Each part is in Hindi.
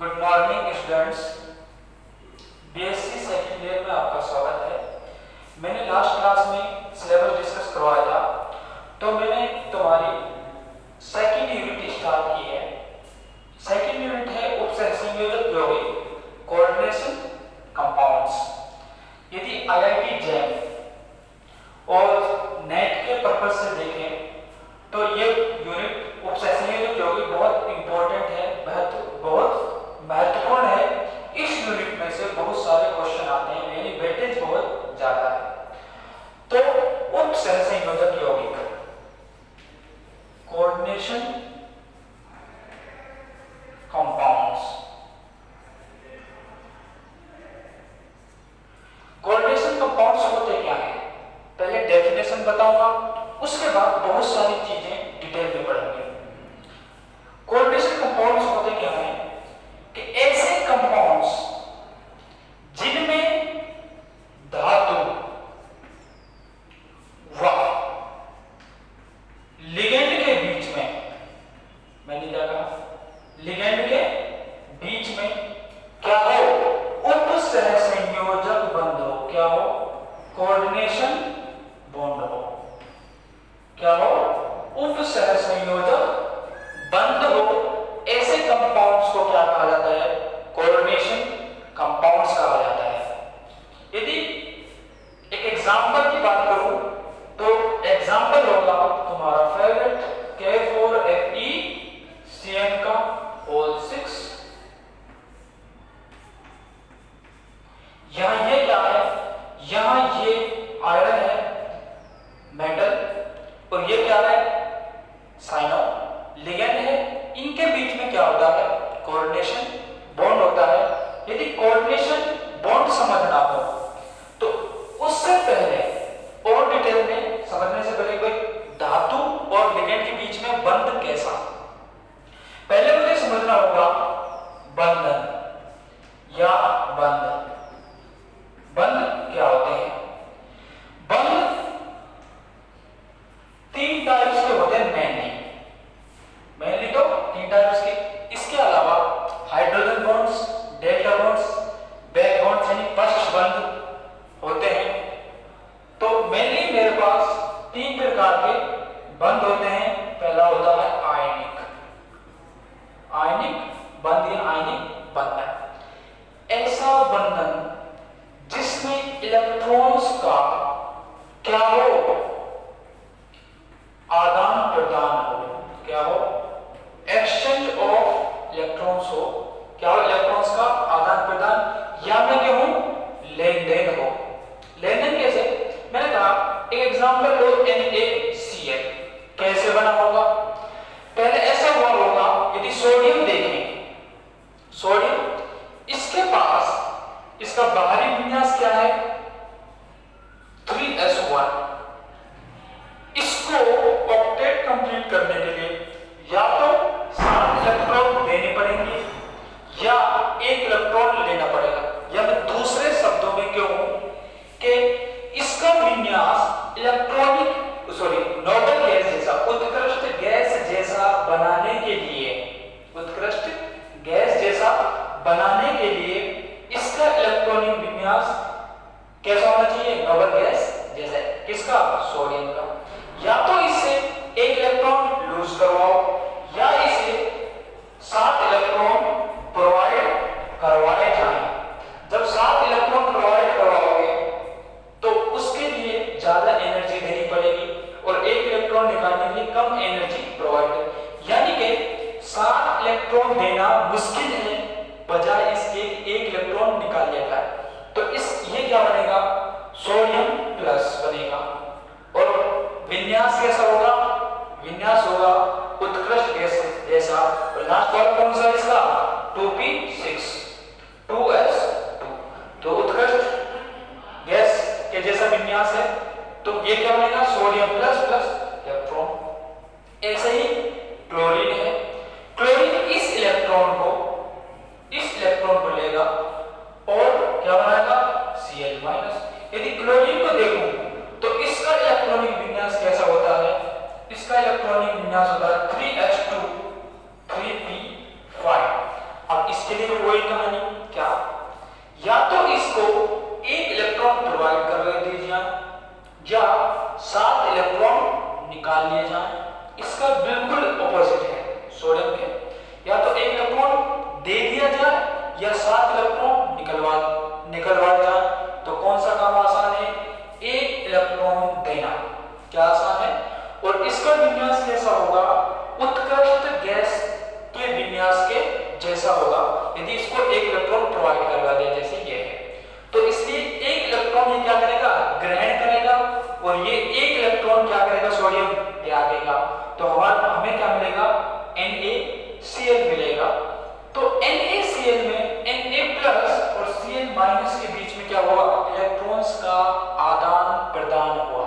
Good morning students. BSc second year में आपका स्वागत है। मैंने लास्ट क्लास में सिलेबस डिस्कस करवाया था, तो मैंने तुम्हारी सेकंड यूनिट स्टार्ट की है। सेकंड यूनिट है उपसंयोजक यौगिक, कोऑर्डिनेशन कंपाउंड्स। यदि आईआईटी जैम और नेट के पर्पज से देखें तो ये यूनिट उपसंयोजक यौगिक बहुत इंपॉर्टेंट है, बहुत महत्वपूर्ण है। इस यूनिट में से बहुत सारे क्वेश्चन आते हैं, यानी वेटेज बहुत ज्यादा है। तो उपसंयोजक यौगिक, कोऑर्डिनेशन कंपाउंड्स। कोऑर्डिनेशन कंपाउंड्स होते क्या है, पहले डेफिनेशन बताऊंगा, उसके बाद बहुत सारी चीजें डिटेल में पढ़ेंगे। कोऑर्डिनेशन कंपाउंड्स होते क्या है कि ऐसे कंपाउंड्स जिनमें धातु व लिगेंड के बीच में, मैंने क्या कहा, लिगेंड के बीच में क्या हो, उपसहसंयोजक बंध हो। क्या हो, कोऑर्डिनेशन बॉन्ड हो। क्या हो, उपसहसंयोजक बंध हो। ऐसे कंपाउंड्स को क्या कहा जाता है, कोऑर्डिनेशन कंपाउंड्स कहा जाता है। यदि एक एग्जांपल की बात करूं तो एग्जांपल होगा तुम्हारा फेवरेट K4FeCN का होल 6। यहां ये क्या है, यहां ये आयरन है, मेटल, और ये क्या है, साइनो, लिगेंड है। इनके बीच में क्या होता है, कोऑर्डिनेशन बॉन्ड होता है। यदि कोऑर्डिनेशन बॉन्ड समझना हो तो उससे पहले और डिटेल में समझने से पहले कोई धातु और लिगेंड के बीच में बंध कैसा, पहले मुझे समझना होगा बंधन या बंध। बंध क्या होते हैं, बंध तीन टाइप्स के होते हैं मेनली तो तीन टाइप्स के। इसके अलावा hydrogen bonds, delta bonds, back bonds यानी पक्ष बंध होते हैं। तो मेनली मेरे पास तीन प्रकार के बंध होते हैं। पहला होता है आयनिक बंध या आयनिक बंधन। ऐसा बंधन जिसमें इलेक्ट्रॉन्स का क्या हो, आदान प्रदान हो। क्या हो, एक्सचेंज ऑफ इलेक्ट्रॉन्स हो। क्या हो, इलेक्ट्रॉन्स का आदान प्रदान, या मैं कहूं लेन देन हो। लेन देन कैसे, मैंने कहा एक एग्जांपल लो, NaCl कैसे बना होगा। पहले ऐसा हुआ होगा, यदि सोडियम देखें, सोडियम इसके पास इसका बाहरी विन्यास क्या है, 3s1। इसको ऑक्टेट कंप्लीट करने के लिए या तो 7 इलेक्ट्रॉन देने पड़ेंगे या 1 इलेक्ट्रॉन लेना पड़ेगा। या मैं दूसरे शब्दों में कहूं कि इसका विन्यास नोबल गैस जैसा, उत्कृष्ट गैस जैसा बनाने के लिए, उत्कृष्ट गैस जैसा बनाने के लिए इसका इलेक्ट्रॉनिक विन्यास कैसा होना चाहिए, नोबल गैस जैसा। किसका, सोडियम का। या तो इससे 1 इलेक्ट्रॉन लूज करवाओ या इसे 7 इलेक्ट्रॉन प्रोवाइड करवाए जाएं। जब 7 इलेक्ट्रॉन प्रोवाइड करवाओगे तो उसके लिए ज्यादा एनर्जी देनी पड़ेगी और 1 इलेक्ट्रॉन निकालने के लिए कम एनर्जी प्रोवाइड, यानी कि 7 इलेक्ट्रॉन देना मुश्किल है, बजाय इसके 1 इलेक्ट्रॉन निकाल लिया जाए। तो ये क्या बनेगा, सोडियम प्लस बनेगा। और विन्यास कैसा होगा, विन्यास होगा उत्कृष्ट गैस जैसा। और लास्ट वाला कौन सा इसका, 2p6 2s2। तो उत्कृष्ट गैस के जैसा विन्यास है, तो ये क्या बनेगा, सोडियम प्लस प्लस इलेक्ट्रॉन। ऐसे ही क्लोरीन है, क्लोरीन इस इलेक्ट्रॉन को लेगा और क्या बनाएगा, Cl-। यदि क्लोरीन को देखूं तो इसका इलेक्ट्रॉनिक विन्यास कैसा होता है, इसका इलेक्ट्रॉनिक विन्यास होता है 3s2 3p5। अब इस इसके लिए भी वही कहानी, क्या या तो इसको एक इलेक्ट्रॉन प्रोवाइड कर दीजिए या 7 इलेक्ट्रॉन निकाल लिए जाए। इसका बिल्कुल ऑपोजिट है सोडियम के, या तो एक इलेक्ट्रॉन दे दिया जाए या 7 इलेक्ट्रॉन निकलवा जाए। तो कौन सा काम आसान है? एक इलेक्ट्रॉन देना, क्या आसान है? और इसका विन्यास कैसा होगा? उत्कृष्ट गैस के विन्यास के जैसा होगा यदि इसको एक इलेक्ट्रॉन प्रोवाइड करवा दिया जैसे ये है। तो इसलिए एक इलेक्ट्रॉन ये क्या करेगा? ग्रहण करेगा, और ये एक इलेक्ट्रॉन क्या करेगा? सोडियम त्यागेगा। तो हमें क्या मिलेगा? NaCl मिलेगा। तो NaCl में Na+ और Cl- के बीच में क्या हुआ? इलेक्ट्रॉन्स का आदान प्रदान हुआ।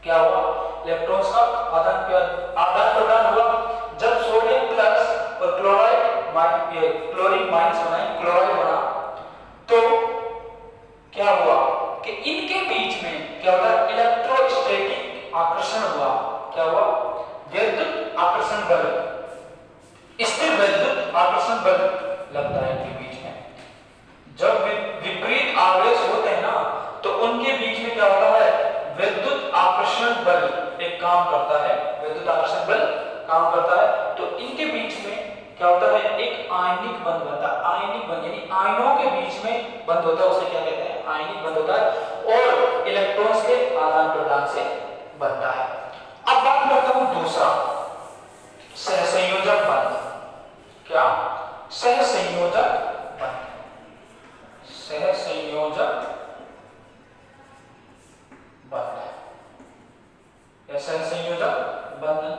क्या हुआ? इलेक्ट्रॉन्स का आदान प्रदान हुआ। जब सोडियम प्लस और क्लोरीन माइनस बना, क्लोराइड बना, तो क्या हुआ कि इनके बीच में क्या होता है? इलेक्ट्रोस्टैटिक आकर्षण हुआ। क्या हुआ? विद्युत आकर्षण बल, स्थिर विद्युत आकर्षण बल लगता है इनके बीच में। जब विपरीत आवेश होते हैं ना, तो उनके बीच में क्या होता है? विद्युत आकर्षण बल एक काम करता है, विद्युत आकर्षण बल काम करता है। तो इनके बीच में क्या होता है? एक आयनिक बंध बनता है। आयनिक बंध यानी आयनों के बीच में बंध होता है, उसे क्या कहते हैं? आयनिक बंध होता है, और इलेक्ट्रॉन्स के आदान प्रदान से बनता है। अब बात करता हूं दूसरा, सहसंयोजक बंध। क्या? सहसंयोजक बंध। सहसंयोजक बंध या सहसंयोजक बंधन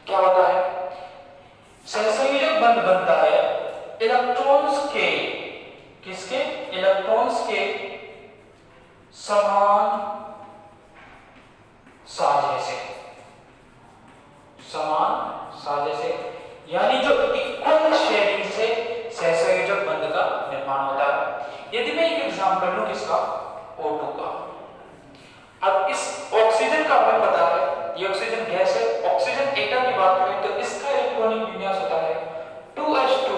क्या होता है? सहसंयोजक बंध बनता है इलेक्ट्रॉन्स के, किसके? इलेक्ट्रॉन्स के समान साझे से, समान साझे से, यानी जो इक्वल शेयरिंग से सहसंयोजक बंध का निर्माण होता है। यदि मैं एक एग्जांपल लूं किसका? O2 का। अब इस ऑक्सीजन का हमें पता है, ये ऑक्सीजन गैस है। ऑक्सीजन एटम की बात करें तो इसका इलेक्ट्रॉनिक विन्यास होता है 2s2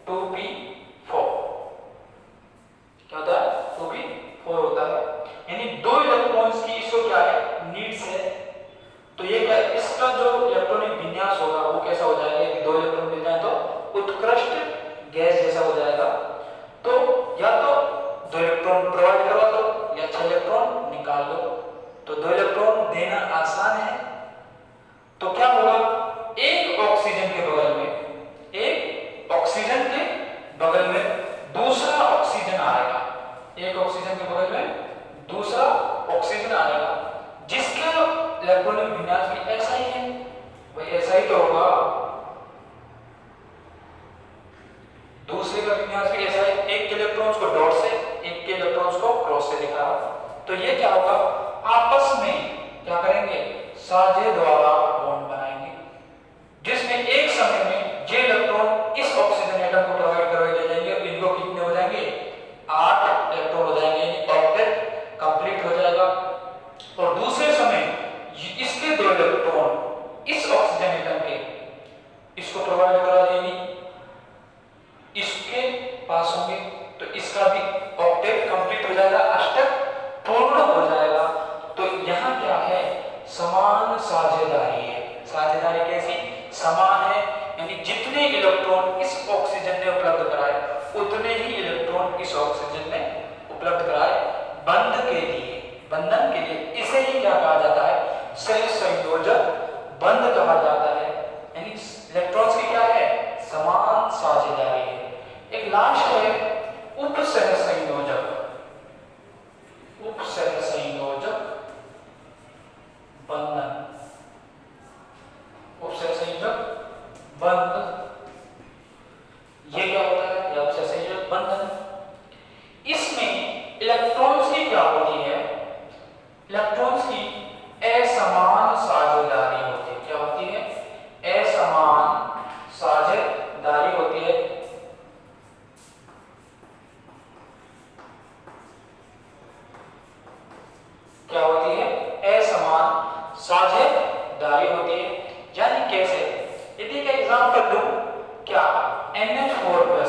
2p4। क्या होता है? 2p4 होता है, यानी 2 इलेक्ट्रॉन्स की इसको क्या है? नीड्स है। तो ये क्या, इसका जो इलेक्ट्रॉनिक विन्यास होगा वो कैसा हो जाएगा? यदि 2 इलेक्ट्रॉन मिल जाए तो उत्कृष्ट गैस जैसा हो जाएगा। तो या तो 2 इलेक्ट्रॉन प्रोवाइड करवा दो या 6 इलेक्ट्रॉन निकाल लो। तो 2 इलेक्ट्रॉन देना आसान है, तो क्या होगा? एक ऑक्सीजन के बगल में दूसरा ऑक्सीजन आएगा, एक ऑक्सीजन के बगल में दूसरा ऑक्सीजन आएगा, जिसका इलेक्ट्रॉनिक विन्यास भी ऐसा ही है। भाई ऐसा ही तो होगा, दूसरे का विन्यास भी ऐसा है। एक के इलेक्ट्रॉन्स को डॉट से, एक के इलेक्ट्रॉन्स को क्रॉस से दिखा रहा। तो ये क्या होगा? आपस में क्या करेंगे? साझे द्वारा बॉन्ड बनाएंगे, जिसमें एक समय में ये इलेक्ट्रॉन इस ऑक्सीजन एटम को प्रोवाइड करवा जाएंगे। इनको कितने हो जाएंगे? 8 इलेक्ट्रॉन हो जाएंगे, यानी ऑक्टेट कंप्लीट हो जाएगा। और दूसरे समय इसके 2 इलेक्ट्रॉन इस ऑक्सीजन एटम के इसको प्रोवाइड करा देंगे, इसके पास होंगे, तो इसका भी ऑक्टेट कंप्लीट हो जाएगा, अष्टक पूर्ण हो जाएगा। तो यहां क्या है? समान साझेदारी है। साझेदारी कैसी? समान है, यानी जितने इलेक्ट्रॉन इस ऑक्सीजन ने उपलब्ध कराए उतने ही इलेक्ट्रॉन इस ऑक्सीजन ने उपलब्ध कराए बंध के लिए, बंधन के लिए। इसे ही क्या कहा जाता है? सहसंयोजक बंध कहा जाता है। यानी इलेक्ट्रॉन्स की क्या है? समान साझेदारी है। एक लास्ट है उपसहसंयोजक। उपसहसंयोजक बंधन, उपसहसंयोजक बंध, ये क्या होता है? या उपसहसंयोजक बंधन। इसमें इलेक्ट्रॉन्स की क्या होती है? इलेक्ट्रॉन्स की असमान साझेदारी होती है। क्या होती है? असमान साझेदारी होती है। क्या होती है? असमान साझेदारी होती है। यानी कैसे? यदि एक एग्जांपल दूं, क्या NH4+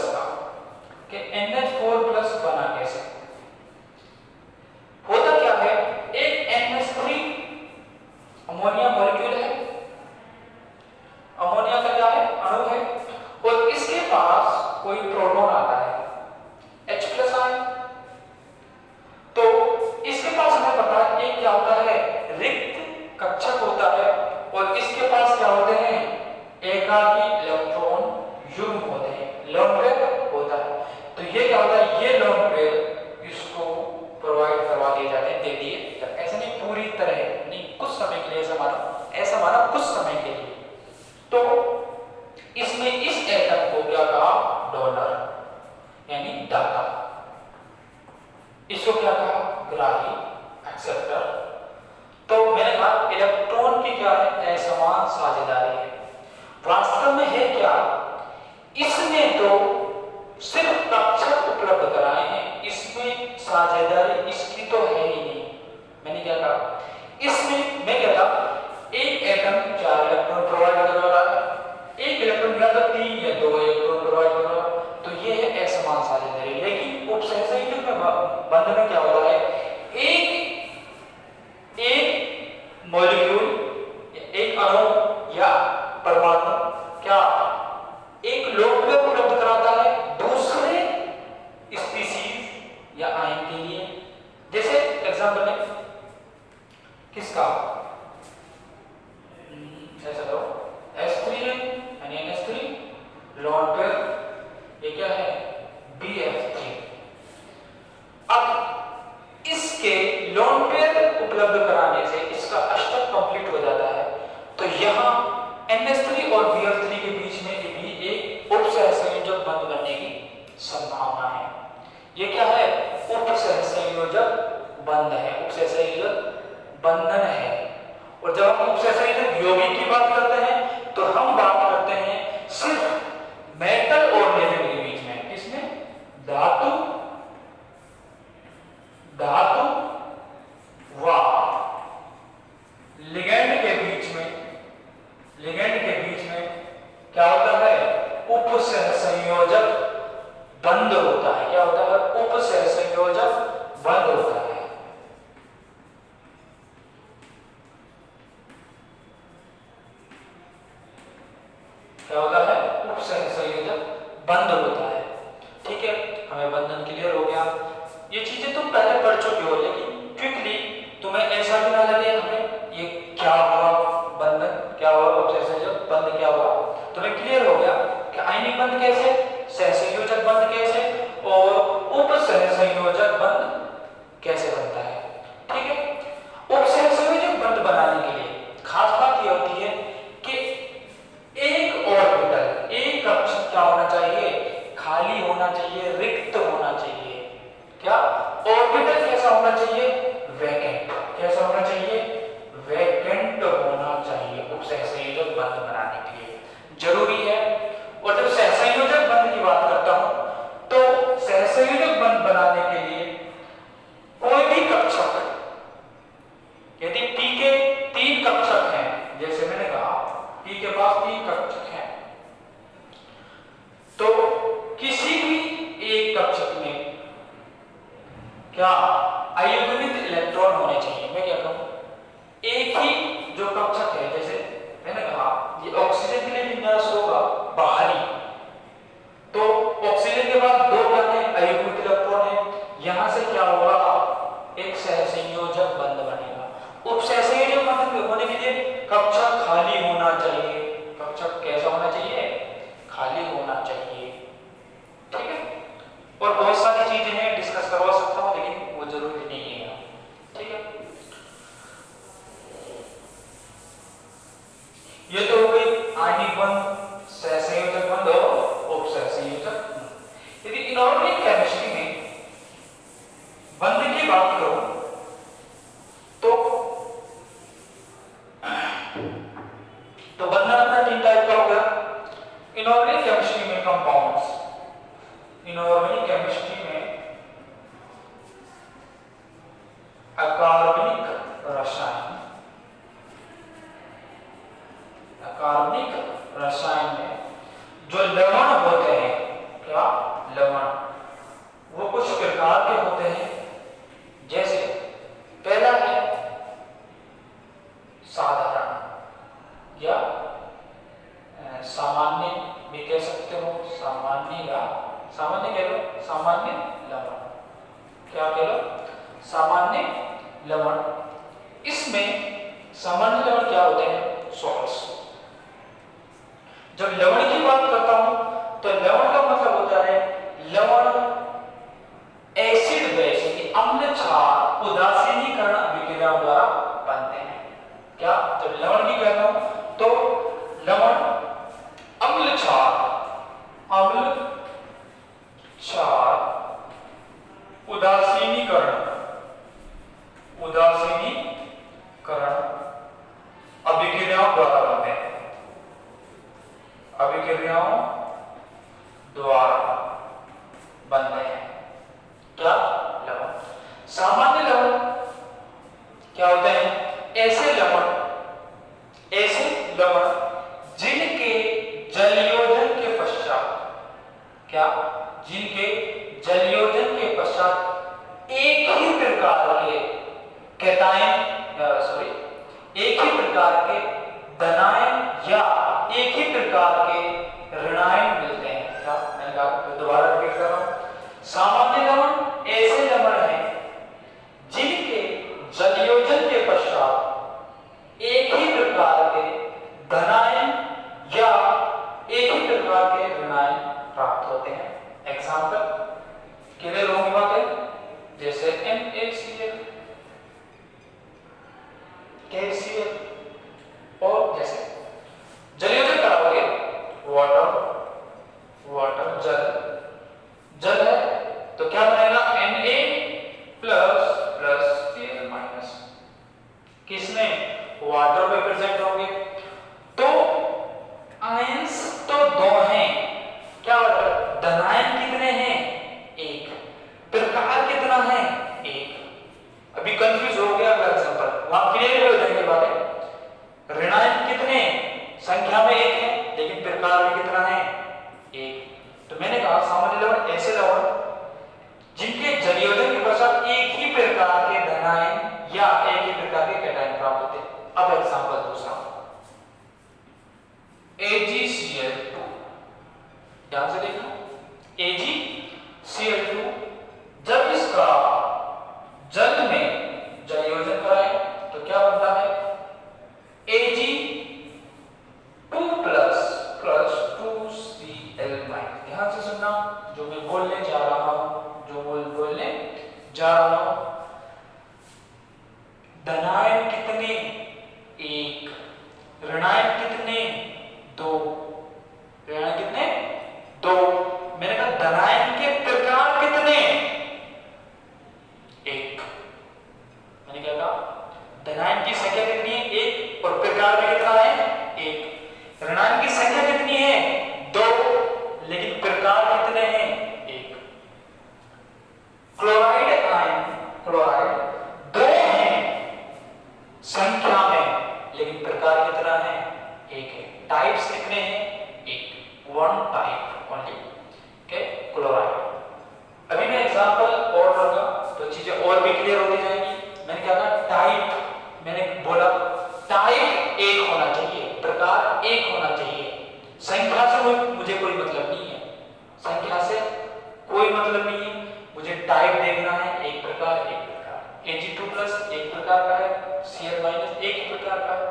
क्या कहा? डोनर यानी दाता। इसको क्या कहा? ग्राही, एक्सेप्टर। तो मैंने कहा इलेक्ट्रॉन की क्या है? असमान साझेदारी है। वास्तव में है क्या? इसने तो सिर्फ कक्षक उपलब्ध कराए हैं, इसमें साझेदारी इसकी तो है ही नहीं। मैंने क्या कहा? इसमें मैं कहता एक एटम 4 इलेक्ट्रॉन प्रोवाइड कर रहा है, एक इलेक्ट्रॉन या तो 3 या 2 इलेक्ट्रॉन प्रोवाइड कर रहा है, तो ये है असमान साझेदारी। लेकिन उपसहसंयोजक में बंध में क्या होता है? एक मॉलिक्यूल, एक अणु या परमाणु क्या एक लोकप्रिय उपलब्ध कराता है दूसरे स्पीशीज या आयन के लिए। जैसे एग्जांपल है किसका? ऐसा करो S3 है यानी NH3 लॉन पेयर, ये क्या है? BF3। अब इसके लॉन पेयर उपलब्ध कराने से इसका अष्टक कंप्लीट हो जाता है। तो यहां NH3 और BF3 के बीच में भी एक उपसहसंयोजक बंध बनने की संभावना है। ये क्या है? उपसहसंयोजक बंध है, उपसहसंयोजक बंधन है। और जब हम उपसहसंयोजक यौगिक की बात करते हैं तो हम बात करते हैं सिर्फ मेटल और लिगेंड के बीच में। किसमें? धातु व लिगेंड के बीच में, लिगेंड के बीच में क्या होता है? उपसहसंयोजक बंध होता है। क्या होता है? उपसहसंयोजक बंध होता है। क्या होता है? उपसहसंयोजक बंध होता है। ठीक है, हमें बंधन क्लियर हो गया। ये चीजें तुम पहले पढ़ चुके हो, लेकिन क्विकली तुम्हें ऐसा भी ना लगे हमें ये क्या हुआ, बंधन क्या हुआ, उपसहसंयोजक बंध क्या हुआ। तुम्हें क्लियर हो गया कि आयनिक बंध कैसे, सहसंयोजक बंध कैसे और उपसहसंयोजक बंध कैसे बनता है। ठीक है, उपसहसंयोजक बंध बनाने के लिए खास बात यह होती है कि एक ऑर्बिटल, एक कक्षक क्या होना चाहिए? खाली होना चाहिए, रिक्त होना चाहिए। क्या ऑर्बिटल कैसा होना चाहिए? वैकेंट। कैसा होना चाहिए? वैकेंट होना चाहिए उपसहसंयोजक बंध बनाने के लिए, जरूरी है। और जब सहसंयोजक बंध की बात करता हूं तो सहसंयोजक बंध बनाने के लिए कोई भी कक्षक, यदि P के 3 कक्षक हैं, जैसे मैंने कहा P के पास 3 कक्षक हैं, तो किसी भी एक कक्षक में क्या अयुग्मित इलेक्ट्रॉन होने चाहिए। मैं क्या कहूं? एक ही जो कक्षक है, जैसे मैंने कहा ये ऑक्सीजन के लिए विन्यास होगा बाहरी, तो ऑक्सीजन के बाद 2 क्या है? अयुग्मित इलेक्ट्रॉन है। यहां से क्या होगा? एक सहसंयोजक बंध बनेगा। उपसहसंयोजक बंध होने के लिए कक्षक खाली होना चाहिए। कक्षक कैसा होना चाहिए? खाली होना चाहिए। ठीक है, और बहुत सारी चीजें हैं, डिस्कस करवा सकता हूं, लेकिन वो जरूरी नहीं है। ठीक है, ये तो हो गई आयनिक बंध, सहसंयोजक बंध और उपसहसंयोजक बंध। यदि इनऑर्गेनिक केमिस्ट्री में बंध की बात करूं तो बंधन अपना 3 टाइप का होगा। इनऑर्गेनिक केमिस्ट्री में कंपाउंड्स, इनऑर्गेनिक केमिस्ट्री में अकार्बनिक रसायन, अकार्बनिक रसायन में जो लवण होते हैं, क्या लवण, वो कुछ प्रकार के होते हैं। जैसे पहला है साधारण या सामान्य भी कह सकते हो, सामान्य या सामान्य कह लो, सामान्य लवण। क्या कह लो? सामान्य लवण। इसमें सामान्य लवण क्या होते हैं? सॉल्ट्स। जब लवण की बात करता हूं तो लवण का मतलब होता है लवण एसिड बेस यानी अम्ल क्षार उदासीनीकरण अभिक्रिया द्वारा बनते हैं। क्या? जब लवण की कहता हूं तो लवण अम्ल क्षार द्वारा बनते हैं क्या? लवण। सामान्य लवण क्या होते हैं? ऐसे लवण जिनके जलयोजन के पश्चात क्या? जिनके जलयोजन के पश्चात एक ही प्रकार के कैटायन एक ही प्रकार के धनायन या एक ही प्रकार के ऋणायन मिलते हैं क्या? मैंने कहा दोबारा रिपीट कर रहा हूं। सामान्य लवण ऐसे लवण हैं जिनके जलयोजन के पश्चात एक ही प्रकार के धनायन या एक ही प्रकार के ऋणायन प्राप्त होते हैं। एग्जाम्पल क्लियर होंगी बातें? जैसे NaCl, KCl और जैसे जलयोजन कराओगे वाटर जल है तो क्या बनेगा? Na plus Cl minus. किसमें? वाटर में प्रेजेंट होंगे तो आयंस तो दो हैं क्या? धनायन कितने हैं? एक। प्रकार कितना है? एक। अभी कंफ्यूज हो गया अगला एग्जांपल, वहां क्लियर हो जाएंगे बातें। ऋणायन कितने? संख्या में एक है लेकिन प्रकार में कितना है? एक। तो मैंने कहा सामान्य लवण ऐसे लवण जिनके जलयोजन के पश्चात एक ही प्रकार के धनायन या एक ही प्रकार के कैटायन प्राप्त होते हैं। अब एग्जांपल दूसरा AgCl2। ध्यान से देखना, AgCl2 जब इसका जल में जलयोजन कराए तो क्या बनता है? Ag2 plus 2Cl minus. ध्यान से सुनना जो मैं बोलने जा रहा हूं, धनायन कितने? एक। ऋणायन कितने? दो। ऋणायन कितने? दो। मैंने कहा धनायन के प्रकार कितने? एक। मैंने क्या कहा? धनायन की संख्या कितनी है? एक। और प्रकार में कितना है? एक। ऋणायन की संख्या कितनी है? दो। लेकिन प्रकार कितने हैं? एक। क्लोराइड दो हैं संख्या में लेकिन प्रकार कितना है? एक है। टाइप्स कितने हैं? एक। One type only. Okay, chloride. अभी मैं एग्जांपल और लूंगा तो चीजें और भी क्लियर होती जाएंगी। मैंने क्या कहा? टाइप, मैंने बोला टाइप एक होना चाहिए, प्रकार एक होना चाहिए। संख्या से मुझे कोई मतलब नहीं है, संख्या से कोई मतलब नहीं है, मुझे टाइप देखना है। एक प्रकार Ag2 प्लस एक प्रकार का है, Cl माइनस एक ही प्रकार का है।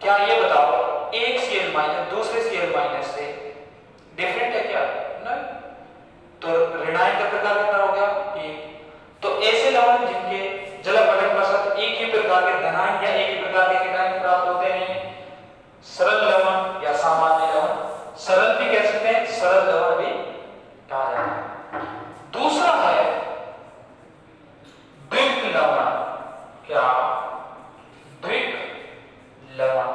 क्या ये बताओ एक Cl माइनस दूसरे Cl माइनस से डिफरेंट है क्या? नहीं। तो ऋणायन का प्रकार कितना हो गया? एक। तो ऐसे लवण जिनके जलावरण के साथ एक ही प्रकार के धनायन या एक ही प्रकार के कैटायन प्राप्त होते हैं सरल लवण या सामान्य लवण। सरल भी कह सकते हैं, सरल लवण भी कहा जाता है। दूसरा है द्विक लवण। क्या? द्विक लवण।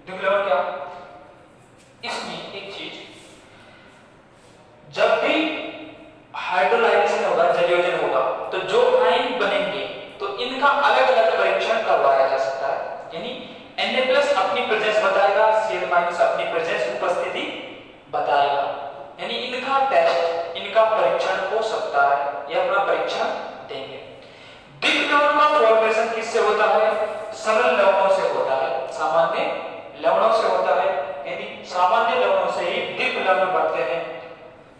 द्विक लवण क्या? इसमें एक चीज, जब भी हाइड्रोलाइजेशन होगा, जलयोजन होगा, तो जो आयन बनेंगे तो इनका अलग अलग परीक्षण करवाया जा सकता है। यानी Na+ अपनी प्रेजेंस बताएगा, Cl- अपनी प्रेजेंस उपस्थिति बताएगा। यानी इनका टेस्ट, इनका परीक्षण हो सकता है, ये अपना परीक्षण देंगे। द्विक लवण का फॉर्मेशन किससे होता है? सरल लवणों से होता है, सामान्य लवणों से होता है। यानी सामान्य लवणों से ही द्विक लवण बनते हैं।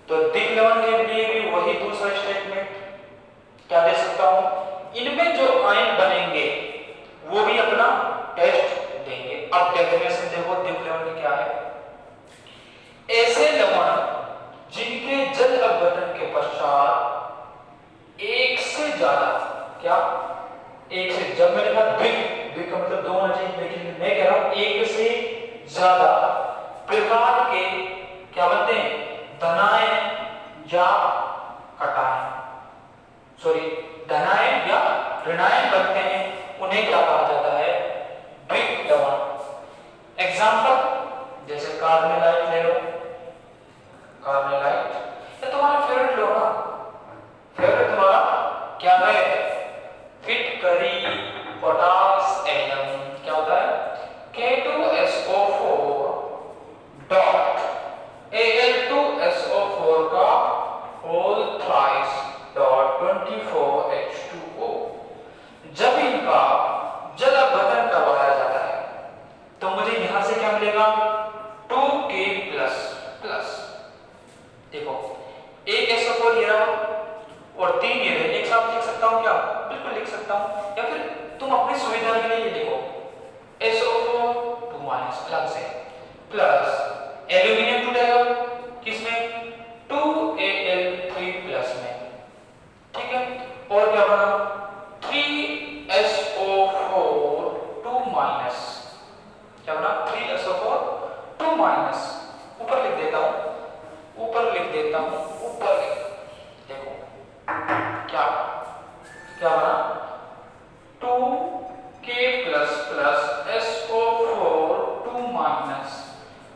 तो द्विक लवण के लिए भी वही दूसरा स्टेटमेंट क्या दे सकता हूं? इनमें जो आयन बनेंगे वो भी अपना टेस्ट देंगे। अब डेफिनेशन देखो द्विक लवण की क्या है? ऐसे लवण जिनके जल अपघटन के पश्चात एक से ज्यादा, क्या? एक से, जब मैंने कहा द्विक का मतलब दो होना चाहिए, लेकिन मैं कह रहा हूं एक से ज्यादा प्रकार के क्या बनते हैं? धनायन या कैटायन, धनायन या ऋणायन बनते हैं, उन्हें क्या कहा जाता है? द्विक लवण। एग्जांपल जैसे कार्बोनाइट ले लो, कार्बोनाइट, ये तुम्हारा फेवरेट लो ना, फेवरेट तुम्हारा क्या है, फिटकरी पोटास एल्यूम, क्या होता है K2SO4 डॉट Al2SO4 का होल थ्राइस डॉट 24H2O। जब इनका जल अपघटन करवाया जाता है तो मुझे यहां से क्या मिलेगा 2K प्लस, देखो एक SO4 ये रहा और 3 ये रहे, एक साथ लिख सकता हूं क्या, बिल्कुल लिख सकता हूं, या फिर तुम अपनी सुविधा के लिए ये लिखो SO4 2 माइनस अलग से प्लस एल्यूमिनियम टूटेगा किसमें 2Al3 प्लस में, ठीक है, और क्या बना 3SO4 2 माइनस, क्या बना 3SO4 2 माइनस, ऊपर लिख देता हूं, ऊपर लिख देता हूं, ऊपर देखो क्या क्या बना 2K plus plus SO4 2 minus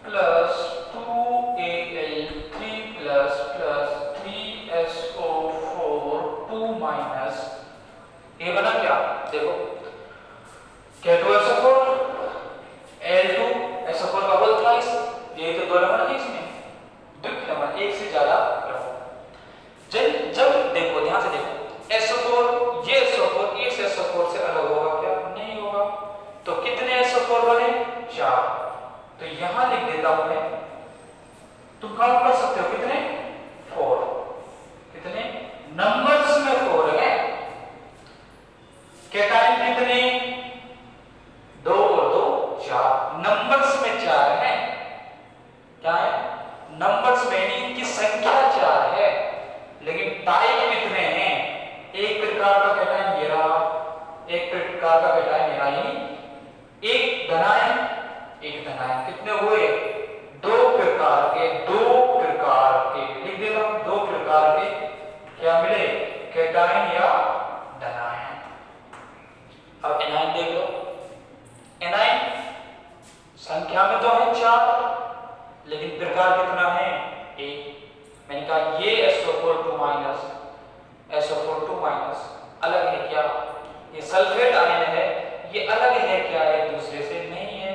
plus 2Al3 plus plus 3SO4 2 minus, ये बना क्या, देखो K2SO4 Al2SO4 का होल थ्राइस, ये तो दो लमन है इसमें, द्विक लमन एक से ज्यादा रहो। जब देखो ध्यान से देखो SO4 ये SO4 इस SO4 से अलग होगा क्या, नहीं होगा, तो कितने SO4 बने 4, तो यहां लिख देता हूं मैं, तुम काउंट कर सकते हो कितने 4, कितने नंबर्स में 4 है, कैटायन कितने 2 और 2 4, नंबर्स में 4 है, क्या है नंबर्स में, इनकी संख्या 4 है, लेकिन टाइप कितने हैं, एक प्रकार का कैटायन ये रहा, एक प्रकार का कैटायन ये रहा, यानी एक धनायन कितने हुए 2 प्रकार के लिख देता हूं, 2 प्रकार के क्या मिले कैटायन या धनायन। अब एनायन देख लो, एनायन संख्या में तो है 4 लेकिन प्रकार कितना है 1, मैंने कहा ये SO4 2 माइनस SO4 2 माइनस अलग है क्या, ये सल्फेट आयन है, ये अलग है क्या एक दूसरे से, नहीं है,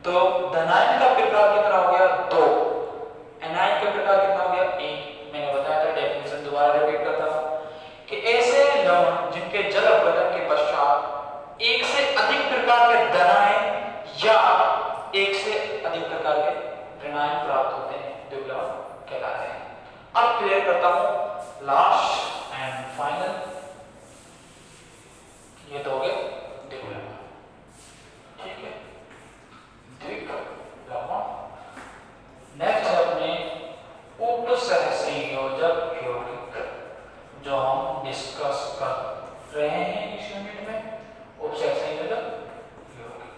तो धनायन का प्रकार कितना हो गया 2, एनायन का प्रकार कितना हो गया 1। मैंने बताया था, डेफिनेशन दोबारा रिपीट करता हूं कि ऐसे लवण जिनके जल अपघटन के पश्चात एक से अधिक प्रकार के धनायन या एक से अधिक प्रकार के ऋणायन प्राप्त होते हैं, द्विक लवण कहलाते हैं। अब क्लियर करता हूं लास्ट एंड फाइनल, ये तो हो गया द्विक लवण, ठीक है, द्विक लवण। नेक्स्ट है अपने उपसहसंयोजक यौगिक, जो हम डिस्कस कर रहे हैं इस यूनिट में, उपसहसंयोजक यौगिक।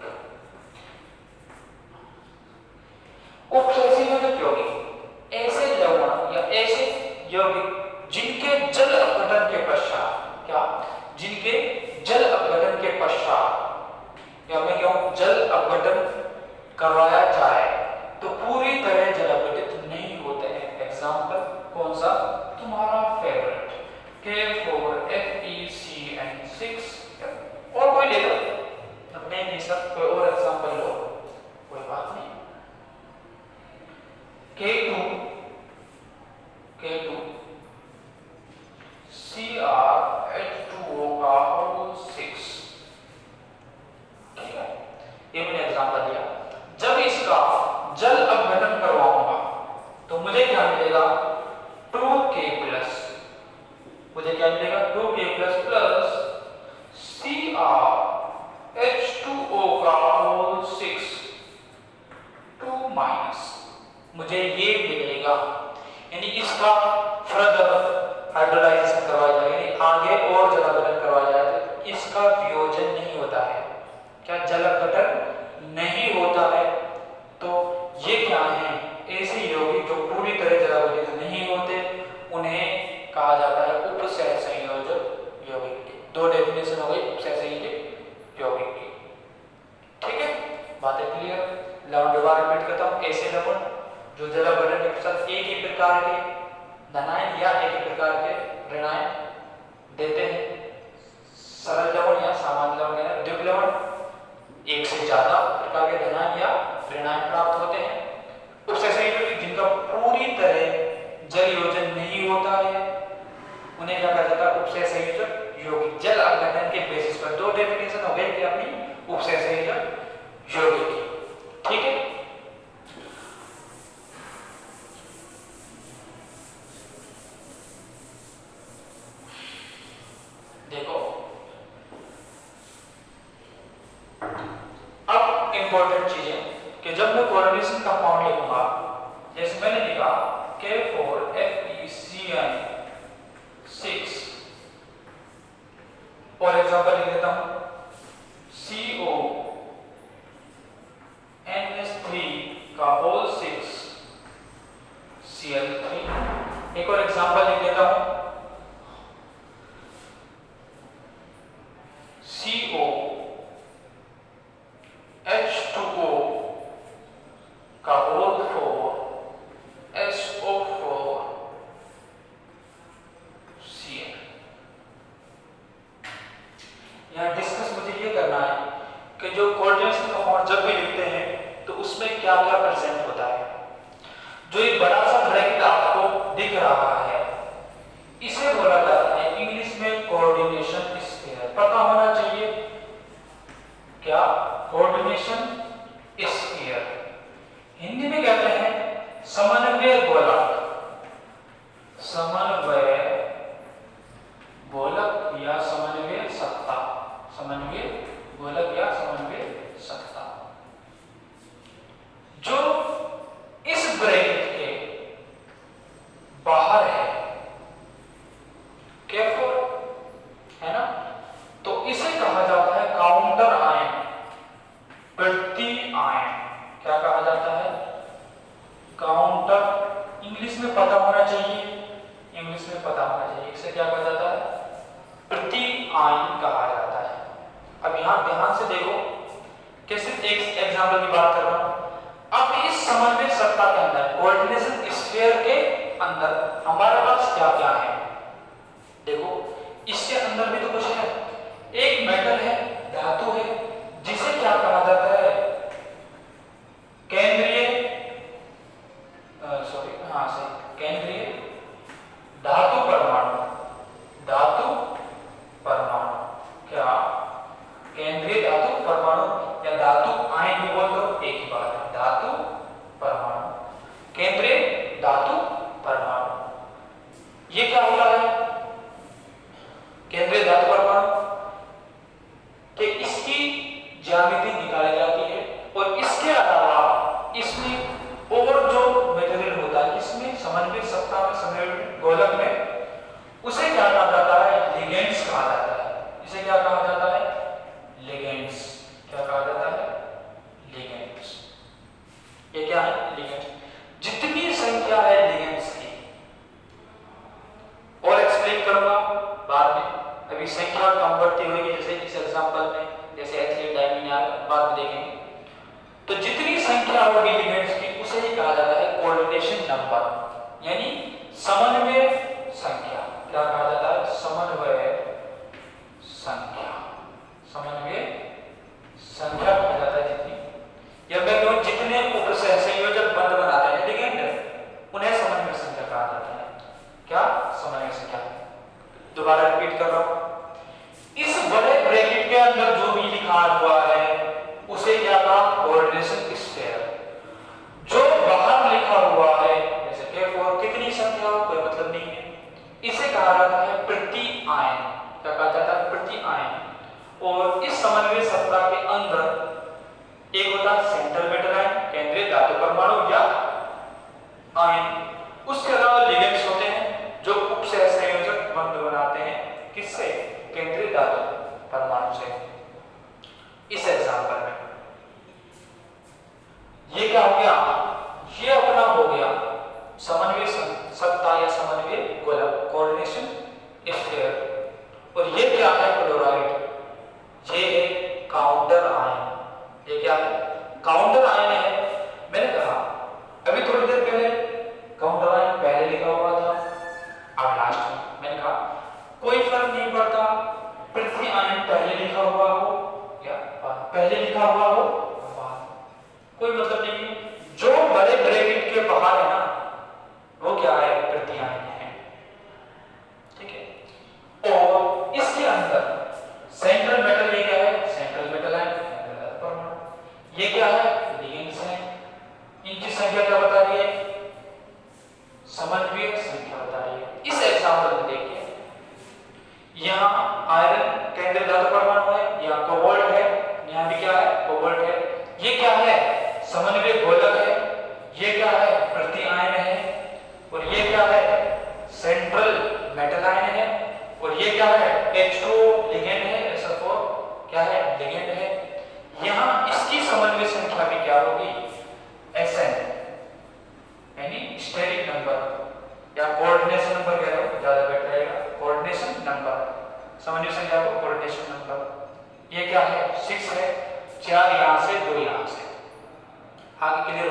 उपसहसंयोजक यौगिक ऐसे लवण या ऐसे यौगिक जिनके जल अपघटन के पश्चात, क्या जिनके जल अपघटन के पश्चात, या मैं कहूं जल अपघटन करवाया जाए तो पूरी तरह जल अपघटित नहीं होते हैं। एग्जांपल कौन सा, तुम्हारा फेवरेट K4FeCN6, और कोई ले लो, नहीं सर कोई और एग्जांपल लो, कोई बात नहीं, K2 CrH2O का होल 6, ठीक है, ये मैंने एग्जांपल दिया। जब इसका जल अपघटन करवाऊंगा तो मुझे क्या मिलेगा 2K प्लस, मुझे क्या मिलेगा 2K प्लस प्लस CrH2O का होल 6 2 माइनस, मुझे ये मिलेगा, यानी इसका फर्दर हाइड्रोलाइजेशन करवाया जाए, यानी आगे और जल अपघटन करवाया जाए तो इसका वियोजन नहीं होता है, क्या जल अपघटन नहीं होता है, तो ये क्या है ऐसे यौगिक जो पूरी तरह जल अपघटित नहीं होते, उन्हें कहा जाता है उपसहसंयोजक यौगिक। दो डेफिनेशन हो गई उपसहसंयोजक यौगिक की, ठीक है, बातें क्लियर। लवण दोबारा रिपीट करता हूं, ऐसे लवण जो जल अपघटन के पश्चात एक ही प्रकार के धनायन या एक ही प्रकार के ऋणायन देते हैं। सरल लवण या सामान्य लवण या द्विक लवण एक से ज्यादा प्रकार के धनायन या ऋणायन प्राप्त होते हैं। उपसंयोजक जिनका पूरी तरह जल योजन नहीं होता है उन्हें क्या कहा जाता है? उपसय संयोजक यौगिक। जल अपघटन के बेसिस पर दो डेफिनेशन हो गई कि अपनी उपसय संयोजक यौगिक की। ठीक है, देखो अब इंपॉर्टेंट चीजें कि जब मैं कोऑर्डिनेशन कंपाउंड लिखूंगा, जैसे मैंने लिखा K4FeCN6 और एग्जांपल लिख देता हूं CONH3 का होल 6 Cl3। एक और एग्जांपल लिख देता हूं COH2O का होल 4 SO4Cl। यहाँ डिस्कस मुझे ये करना है कि जो कोऑर्डिनेशन कंपाउंड जब भी लिखते हैं तो उसमें क्या क्या प्रेजेंट होता है। जो एक बड़ा सा ब्रैकेट आपको दिख रहा है इसे बोला जाता है इंग्लिश में कोऑर्डिनेशन स्फीयर। पता होना चाहिए क्या? Coordination sphere. हिंदी में कहते हैं समन्वय गोलक। समन्वय गोलक या समन्वय सत्ता। समन्वय गोलक या समन्वय सत्ता। जो इस ब्रैकेट के बाहर है K4 है ना, तो इसे कहा जाता है काउंटर आयन, प्रति आयन। क्या कहा जाता है? काउंटर। इंग्लिश में पता होना चाहिए, इंग्लिश में पता होना चाहिए। इसे क्या कहा जाता है? प्रति आयन कहा जाता है। अब यहां ध्यान से देखो कि सिर्फ एक एग्जांपल की बात कर रहा हूं। अब इस समन्वय सत्ता के अंदर कोऑर्डिनेशन स्फीयर के अंदर हमारे पास क्या क्या है? देखो इसके अंदर भी तो कुछ है। एक मेटल है, धातु है, जिसे क्या कहा जाता है? केंद्रीय केंद्रीय धातु परमाणु। धातु परमाणु क्या? केंद्रीय धातु परमाणु या धातु आयन भी बोल दो, एक ही बात है। धातु परमाणु, केंद्रीय धातु परमाणु। ये क्या हो रहा है? केंद्रीय धातु परमाणु कि इसकी ज्यामिति निकाली जाती है और इसके अलावा इसमें और जो मटेरियल होता है इसमें समन्वय सत्ता में, समन्वय गोलक में, उसे क्या कहा जाता है? लिगेंड्स कहा जाता है। इसे क्या कहा जाता है? लिगेंड्स। क्या कहा जाता है? लिगेंड्स। ये क्या है? लिगेंड्स। जितनी संख्या है लिगेंड्स की और एक्सप्लेन करूंगा बाद में। अभी संख्या कम बढ़ती होगी, जैसे इस एग्जांपल में जैसे एथिलीन डायमीन बाद में देखेंगे। तो जितनी संख्या होगी लिगेंड्स की उसे ही कहा जाता है कोऑर्डिनेशन नंबर, यानी समन्वय संख्या। क्या कहा जाता है? समन्वय संख्या। समन्वय संख्या कहा जाता है जितनी, या मैं कहूं जितने उपसंयोजक बंध बनाते हैं लिगेंड उन्हें समन्वय संख्या कहा जाता है। क्या? समन्वय संख्या। दोबारा रिपीट कर रहा हूं, इस बड़े ब्रैकेट के अंदर जो भी लिखा हुआ है उसे क्या कहा? Coordination sphere. जो बाहर लिखा हुआ है जैसे K4 कितनी संख्या हो कोई मतलब नहीं है, इसे कहा जाता है प्रति आयन। क्या कहा जाता है? प्रति आयन। और इस समन्वय सत्ता के अंदर एक होता है सेंट्रल मेटल आयन, केंद्रीय धातु परमाणु या आयन। उसके अलावा लिगेंड्स होते हैं जो उपसह संयोजक बंध बनाते हैं। किससे? केंद्रीय धातु परमाणु से। इस एग्जांपल में ये क्या हो गया? ये अपना हो गया समन्वय सत्ता या समन्वय गोलक, कोऑर्डिनेशन स्फीयर। और ये क्या है? क्लोराइड। ये है काउंटर आयन। ये क्या है? काउंटर आयन है। मैंने कहा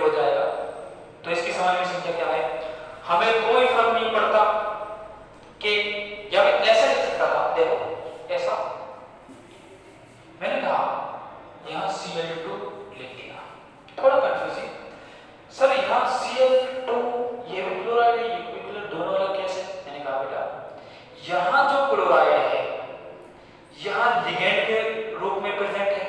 हो जाएगा। तो इसकी समानवीय संख्या क्या है? हमें कोई फर्क नहीं पड़ता कि या मैं ऐसा लिख सकता था, देखो ऐसा मैंने कहा यहां Cl2 लिख दिया, थोड़ा कंफ्यूजिंग सर। यहां Cl2 ये भी क्लोराइड है, ये भी क्लोराइड, दोनों अलग कैसे? मैंने कहा बेटा यहां जो क्लोराइड है यहां लिगेंड के रूप में प्रेजेंट है,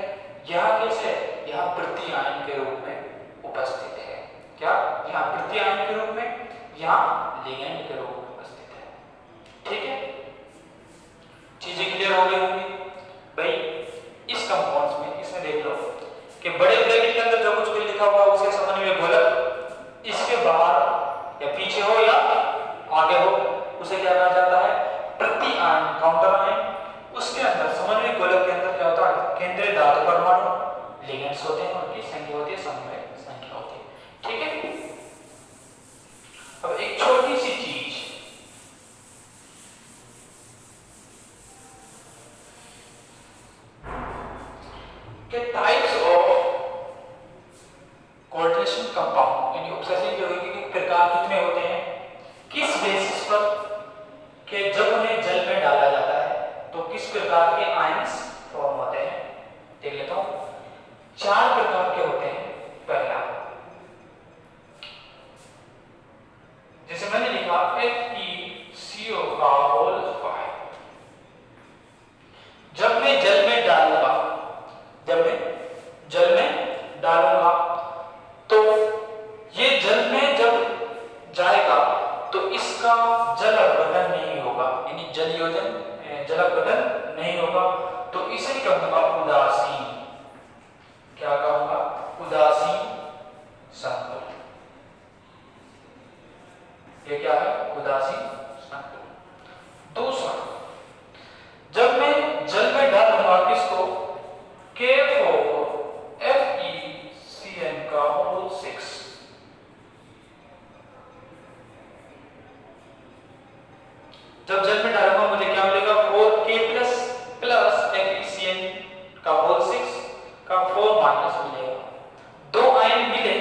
यहां कैसे? यहां प्रति आयन के रूप में उपस्थित है। क्या? यहां प्रति आयन के रूप में, यहां लिगेंड के रूप में उपस्थित है। ठीक है, चीजें क्लियर हो गई होंगी भाई। इस कंपाउंड्स में इसमें देख लो कि बड़े ब्रैकेट के अंदर जो कुछ भी लिखा हुआ उसके समन्वय गोलक इसके बाहर या पीछे हो या आगे हो उसे क्या कहा जाता है? प्रति आयन, काउंटर आयन। उसके अंदर समन्वय गोलक के अंदर क्या होता है? केंद्रीय धातु परमाणु लिगेंड्स होते हैं, उनकी संख्या होती है, समन्वय संख्या होती है। ठीक है, अब एक छोटी सी चीज के टाइप्स ऑफ कोऑर्डिनेशन कंपाउंड यानी उपसर्जन यौगिक के प्रकार कितने होते हैं, किस बेसिस पर कि जब उन्हें जल में डाला जाता है तो किस प्रकार के आयंस फॉर्म होते हैं। देख लेता हूं, 4 प्रकार के होते हैं। पहला जैसे मैंने लिखा FeCO का होल 5, जब मैं जल में डालूंगा, जब मैं जल में डालूंगा तो ये जल में जब जाएगा तो इसका जल अपघटन नहीं होगा, यानी जल योजन जल अपघटन नहीं होगा, तो इसे कहूंगा उदासीन। क्या कहूंगा? उदासीन संकुल। ये क्या है? उदासीन संकुल। दूसरा, जब मैं जल में डालूंगा किसको? FeCN का होल 6, जब जल में डालूंगा मुझे क्या मिलेगा? 4K प्लस FeCN का होल 6 का 4 माइनस मिलेगा। 2 आयन मिले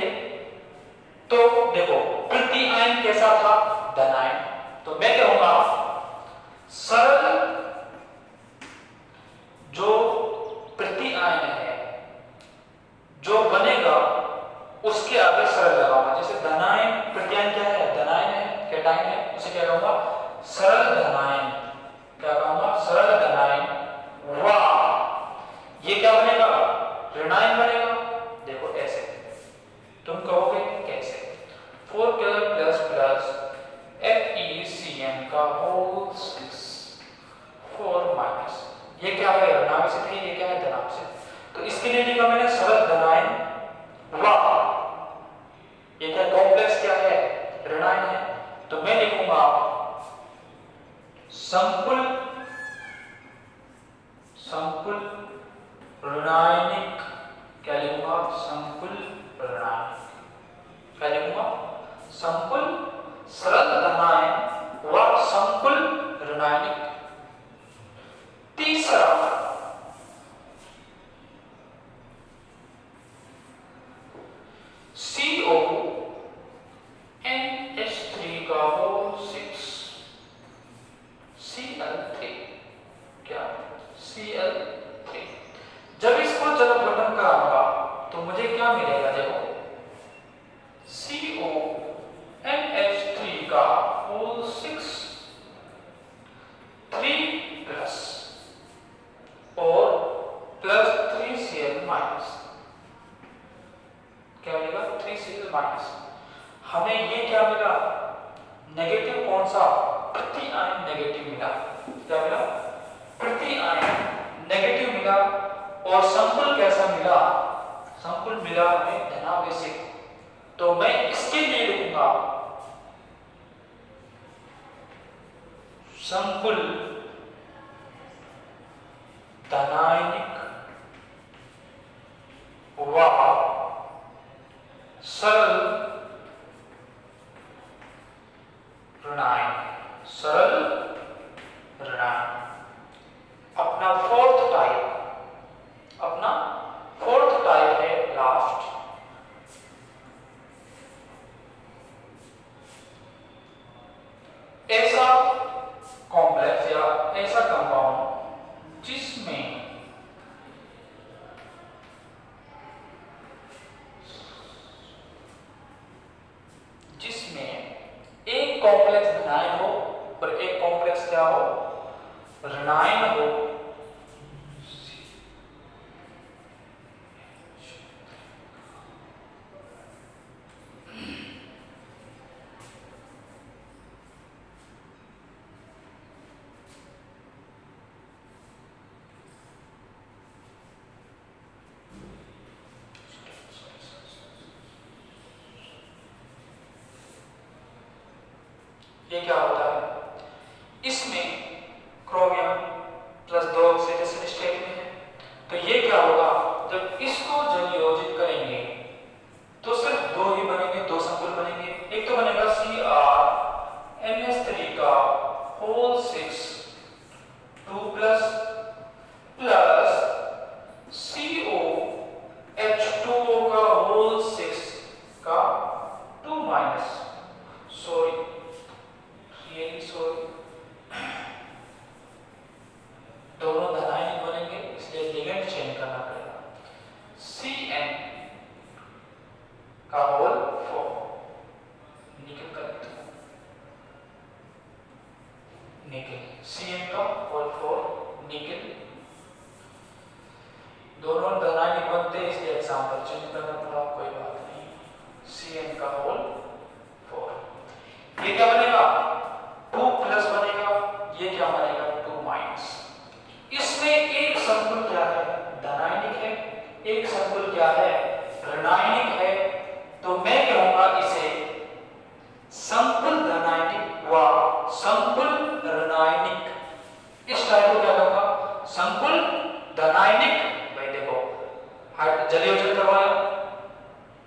तो देखो प्रति आयन कैसा था? धन आयन। तो मैं कहूंगा सरल जो प्रति आयन है जो बनेगा उसके आगे सरल लगाऊंगा। जैसे धनायन प्रत्यायन क्या है? धनायन है, कैटायन है, उसे क्या कहूंगा? सरल धनायन। क्या कहूंगा? सरल धनायन। वाह, ये क्या बनेगा? ऋणायन बनेगा। देखो ऐसे, तुम कहोगे कैसे? 4K प्लस FeCN का होल 6 4 माइनस, ये क्या है? ऋणावेशित है, ये क्या है? धनावेशित। तो इसके लिए लिखा मैंने सरल धनायन। वाह, ये क्या कॉम्प्लेक्स क्या है? ऋणायन है। तो मैं लिखूंगा संकुल ऋणायनिक। क्या लिखूंगा? संकुल ऋणायनिक। क्या लिखूंगा? संकुल सरल धनायन व संकुल ऋणायनिक। तीसरा, CONH3 का होल 6 Cl3। क्या? Cl3। जब इसको जल अपघटन कराऊंगा तो मुझे क्या मिलेगा? देखो CONH3 का होल 6 3 प्लस और प्लस 3Cl माइनस। क्या मिलेगा? 3Cl minus. हमें ये क्या मिला? नेगेटिव कौन सा? प्रति आयन नेगेटिव मिला। क्या मिला? प्रति आयन नेगेटिव मिला। और संकुल कैसा मिला? संकुल मिला हमें धनावेशित। तो मैं इसके लिए लिखूंगा संकुल धनायनिक व सरल ऋणायन। सरल ऋणायन। अपना फोर्थ टाइप है लास्ट कॉम्प्लेक्स धनायन हो और एक कॉम्प्लेक्स क्या हो, ऋणायन हो। ये क्या होता है, इसमें क्रोमियम प्लस 2 ऑक्सीडेशन स्टेट में है, तो ये क्या होगा, जब इसको जब योजित करेंगे तो सिर्फ दो ही बनेंगे, दो संकुल बनेंगे। एक तो बनेगा CrNH3 का होल 6 2 प्लस COH2O का होल 6 का 2 माइनस, सॉरी दोनों धनायनिक बनेंगे, इसलिए लिगेंड चेंज करना पड़ेगा। Cn का होल 4 निकल कर निकल, Cn का होल 4 निकल, दोनों धनायनिक बनते हैं इसलिए एग्जाम्पल चेंज करना पड़ा, कोई बात नहीं। Cn का होल 4, ये क्या बनेगा 2 प्लस बनेगा, ये क्या बनेगा 2 माइनस। इसमें एक संकुल क्या है, धनायनिक है, एक संकुल क्या है, ऋणायनिक है, तो मैं कहूंगा इसे संकुल धनायनिक व संकुल ऋणायनिक। इस टाइप को क्या कहूंगा, संकुल धनायनिक। भाई देखो जल योजन करवाया,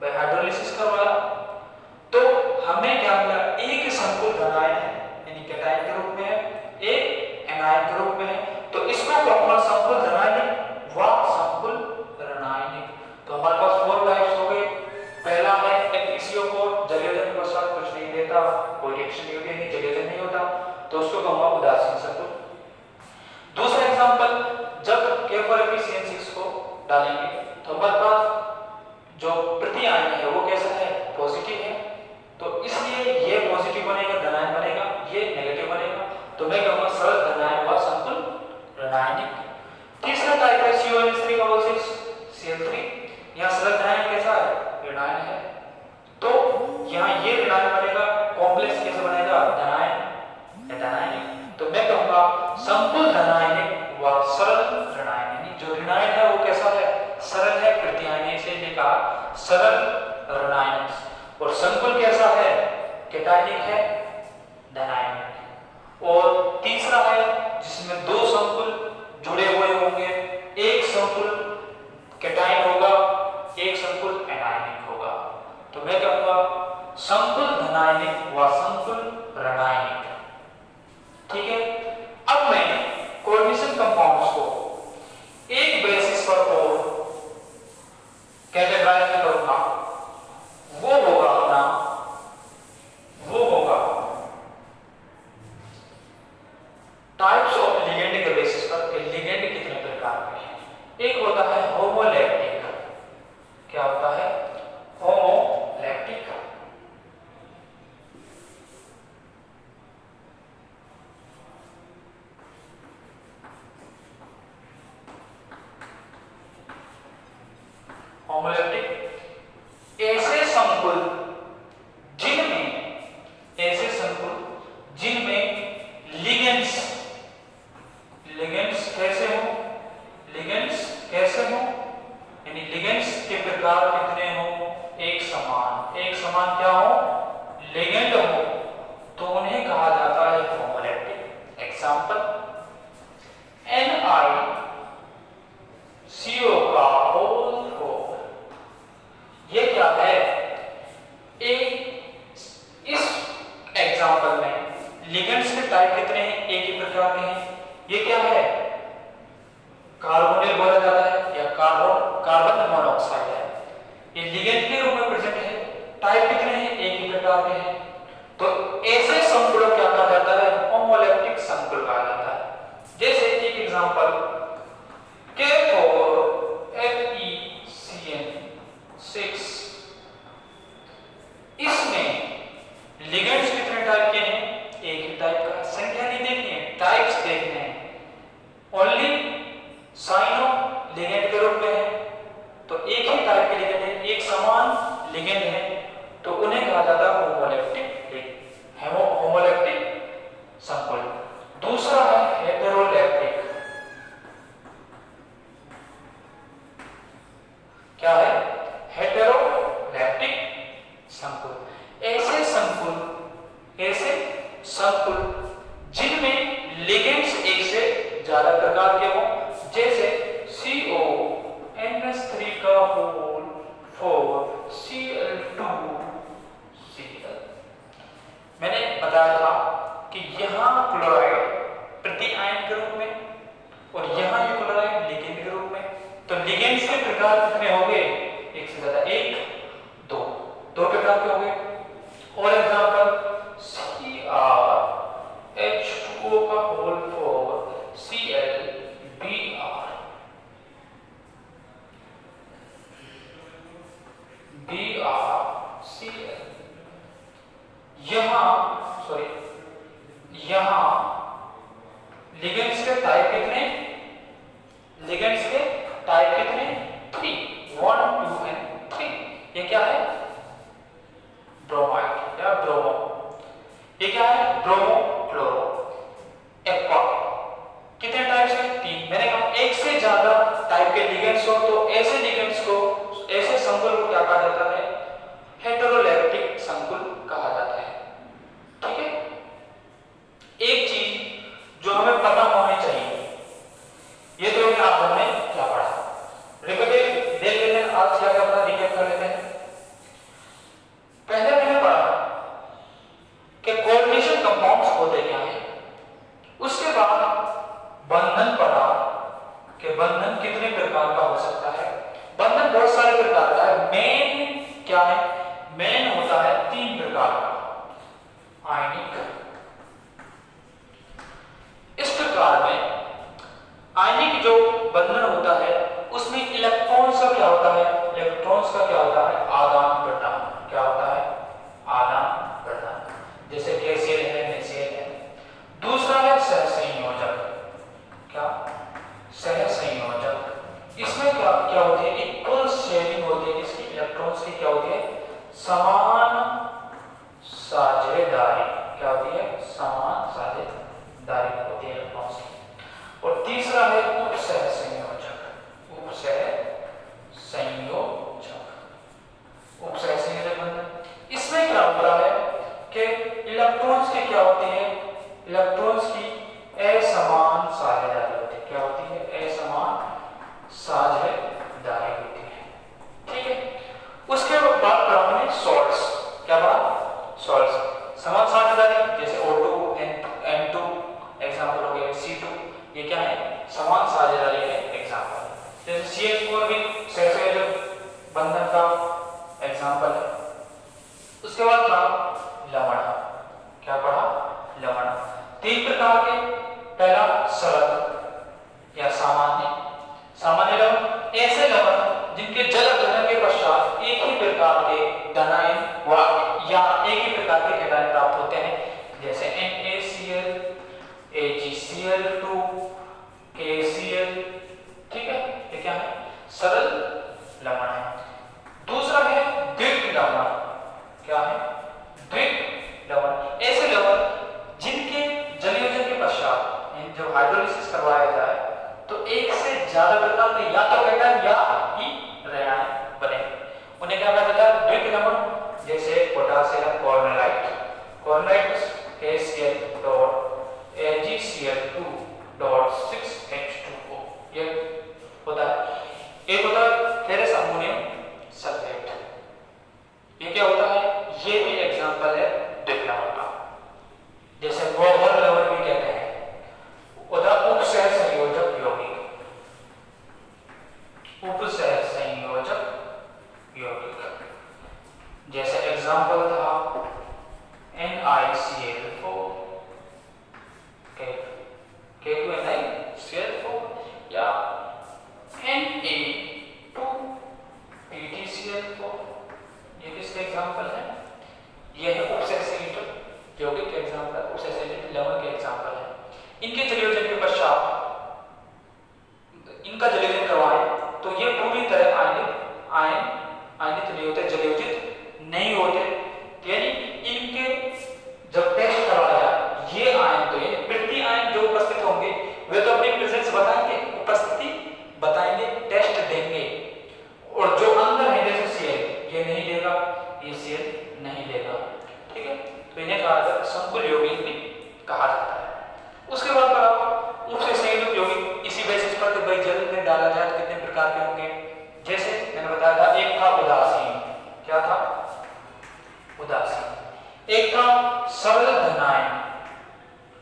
भाई हाइड्रोलिसिस करवाया, तो हमें क्या मिला, एक संकुल धनायन है यानी कैटायन के रूप में है, एक एनायन के रूप में है, तो इसको कहूंगा संकुल धनायनिक व संकुल ऋणायनिक। तो हमारे पास 4 टाइप्स हो गए। पहला है FeCO4, जलयोजन के पश्चात कुछ नहीं देता, कोई रिएक्शन नहीं, जलयोजन नहीं होता, तो उसको कहूंगा उदासीन संकुल। दूसरा एग्जांपल, जब K4FeCN6 को डालेंगे तो हमारे पास जो प्रति आयन है वो कैसा है, पॉजिटिव है, तो इसलिए ये पॉजिटिव बनेगा, धनायन बनेगा, ये नेगेटिव बनेगा, तो मैं कहूंगा सरल धनायन व संकुल ऋणायनिक। तीसरा टाइप है CONH3 का होल 6 Cl3, यहाँ सरल धनायन कैसा है, ऋणायन है, तो यहाँ ये ऋणायन बनेगा, कॉम्प्लेक्स कैसे बनेगा, धनायन या धनायनिक, तो मैं कहूंगा संकुल धनायनिक व सरल ऋणायनिक। जो ऋणायन है वो कैसा है, सरल है, प्रत्यायनिक से ये कहा सरल ऋणायनिक, और संकुल कैसा है, कैटायनिक है, धनायनिक। और तीसरा है जिसमें दो संकुल जुड़े हुए होंगे, एक संकुल कैटायन होगा, एक संकुल एनायनिक होगा, तो मैं कहूंगा संकुल धनायनिक व संकुल ऋणायनिक। ठीक है, अब मैं कोऑर्डिनेशन कंपाउंड्स को एक बेसिस पर और कैटेगराइज करूंगा, वो होगा अपना, वो होगा टाइप्स ऑफ लिगेंड के बेसिस पर कि लिगेंड कितने प्रकार के हैं। एक होता है होमोलैक्टिक, क्या होता है, होमोलैक्टिक। होमोलैक्टिक ऐसे संकुल जिनमें लिगेंड्स कैसे हो, यानी लिगेंड्स के प्रकार कितने हो, एक समान क्या हो, लिगेंड हो, तो उन्हें कहा जाता है होमोलैक्टिक। एग्जांपल NiCO का होल 4, ये क्या है, इस एग्जांपल में लिगेंड्स के टाइप कितने हैं, एक ही प्रकार के हैं। ये क्या है, कार्बोनिल बोला जाता है या कार्बन मोनोऑक्साइड है, ये लिगेंड के रूप में प्रेजेंट है, टाइप कितने हैं, एक ही प्रकार के हैं, तो ऐसे संकुलों क्या कहा जाता है, होमोलैक्टिक संकुल कहा जाता है। जैसे एक एग्जांपल K4FeCN6, इसमें लिगेंड्स कितने टाइप के हैं, ऐसे संकुल जिनमें लिगेंड्स एक से ज्यादा प्रकार के हों, जैसे CONS3 का होल 4 Cl2Cl। मैंने बताया था कि यहाँ क्लोराइड प्रति आयन के रूप में और यहाँ ये क्लोराइड लिगेंड के रूप में। तो लिगेंड्स के प्रकार कितने हो गए? एक से ज्यादा, एक, दो प्रकार के हो गए। और एग्जांपल CrH2O का होल 4 ClBr, BrCl। यहाँ लिगेंड्स के टाइप कितने? 3, 1, 2 and 3। ये क्या है? ब्रोमाइड या ब्रोमो। ये क्या है? Bromo chloro aqua. कितने टाइप्स हैं? 3। मैंने कहा एक से ज्यादा टाइप के लिगेंड्स हो तो ऐसे लिगेंड्स को, ऐसे संकुल को क्या कहा जाता है? हेटेरोलैक्टिक संकुल कहा जाता है। ठीक है। एक चीज जो हमें पता होनी चाहिए, ये तो आपने क्या पढ़ा, रिपीट देख लेते हैं। आज क्या पढ़ा, रिकैप कर लेते हैं। पहले मैंने पढ़ा कि कोऑर्डिनेशन कंपाउंड्स होते क्या हैं, उसके बाद बंधन पढ़ा कि बंधन कितने प्रकार का हो सकता है। बंधन बहुत सारे प्रकार का है। मेन क्या है? मेन होता है 3 प्रकार का, आयनिक। इस प्रकार में आयनिक जो बंधन होता है उसमें इलेक्ट्रॉन्स का क्या होता है? आदान प्रदान। क्या होता है? आदान प्रदान। जैसे गैसीय है, नेसीय है। दूसरा है सहसंयोजक। क्या? सहसंयोजक। इसमें क्या होती है? इक्वल शेयरिंग होती है। इसकी इलेक्ट्रॉन्स की क्या होती है? समान साझेदारी। क्या होती है? समान साझेदारी होती है इलेक्ट्रॉन्स की। और तीसरा है उपसहसंयोजक। उपसहसंयोजक बंधन। इसमें क्या होता है कि इलेक्ट्रॉन्स की क्या होती है? इलेक्ट्रॉन्स की असमान साझेदारी होती है। क्या होती है? असमान साझेदारी होती है। ठीक है। उसके बाद हमने सॉल्ट्स। क्या पढ़ा? सॉल्ट्स, समान साझेदारी। जैसे O2 N2 एग्जांपल हो गया, C2, ये क्या है? समान साझेदारी के एग्जांपल। जैसे CH4 भी सहसंयोजक बंधन का एग्जांपल है। उसके बाद पढ़ा लवण। क्या पढ़ा? लवण। 3 प्रकार के। पहला सरल या सामान्य लवण, ऐसे लवण जिनके जल ग्रहण के पश्चात एक ही प्रकार के धनायन या एक ही प्रकार के कैटायन प्राप्त होते हैं, जैसे NaCl, AgCl2, KCl। ठीक है। ये क्या है? सरल लवण है। दूसरा है द्विक लवण। क्या है? द्विक लवण, ऐसे लवण जिनके जलयोजन के पश्चात जब हाइड्रोलिसिस करवाया जाए तो एक से ज्यादा प्रकार के या तो कैटायन या ही रेयान बने, उन्हें क्या कहा जाता है? द्विक लवण। जैसे पोटासियम कॉर्नेलाइट KCl.AgCl2.6H2O। ये होता है। एक होता है फेरस अमोनियम सल्फेट। ये क्या होता है? ये भी एग्जांपल है द्विक लवण का। जैसे गोबर लवण भी कहते हैं। उपसहसंयोजक यौगिक। जैसे एग्जांपल था NiCl4, K2NiCl4 या Na2PtCl4। ये किसके एग्जांपल है? ये है उपसहसंयोजक यौगिक के एग्जांपल, उपसहसंयोजक लवण के एग्जांपल है। इनके जलयोजन के पश्चात इनका जलयोजन करवाएं तो ये पूरी तरह आयनित नहीं होते, जलयोजित नहीं होते। यानी तो इन्हें कहा जाता है संकुल यौगिक भी कहा जाता है। उसके बाद पर उपसे संयुक्त यौगिक इसी बेसिस पर कि भाई जल में डाला जाए तो कितने प्रकार के होंगे। जैसे मैंने बताया था एक था उदासीन, क्या था उदासीन, एक था सरल धनायन,